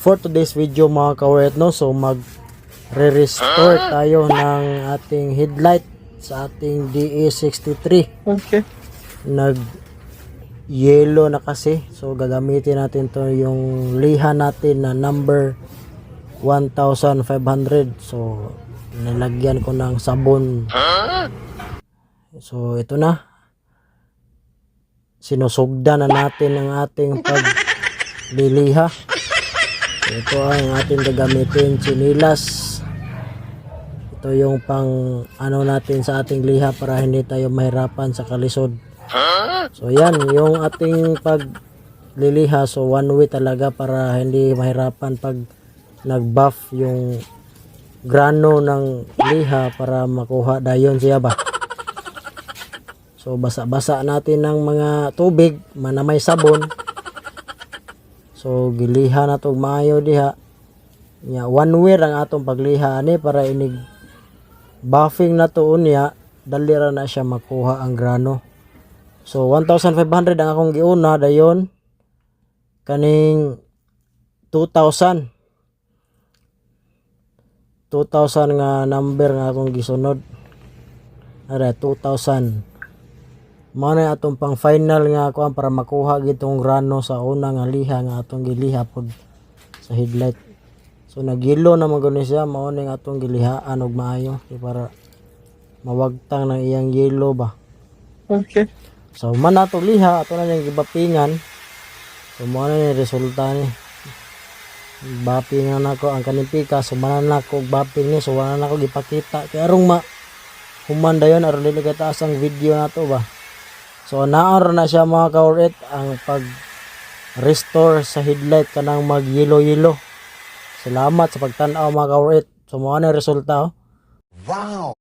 For today's video mga kawaret, no, so mag-restore tayo ng ating headlight sa ating DE63. Okay. Nag yellow na kasi, so gagamitin natin to yung liha natin na number 1500. So nilagyan ko ng sabon. So ito na, sinusugdan na natin ang ating pagliliha. Ito ang ating gagamitin, chinilas. Ito yung pang ano natin sa ating liha para hindi tayo mahirapan sa kalisod. So yan yung ating pagliliha, so one way talaga para hindi mahirapan pag nag-buff yung grano ng liha para makuha dayon siya ba. So basa-basa natin ng mga tubig na may sabon. So giliha na to maayo diha. Nya one way ang atong pagliha ani para inig buffing na to unya dali ra na siya makuha ang grano. So 1500 ang akong giuna dayon kaning 2000 nga number nga akong gisunod. Ara 2000. Mao na atong pang final nga kuan para makuha gitong grano sa una nga liha nga atong giliha pod sa headlight. So nagyelo na man gani siya, mao ni atong gilihaan og maayo para mawagtang ng iyang yelo ba. Okay. So man ato liha ato na yung gibapingan. So mao na ni resulta ni. Bapingan nako ang kaning pika, so man na ko baping ni, so wala na ko gipakita kay arong human dayon aron dili ka taas ang video nato ba. So naar na siya mga kaurit ang pag-restore sa headlight kanang mag-yellow-yellow. Salamat sa pagtan-aw mga kaurit. So mo na resulta. Oh. Wow!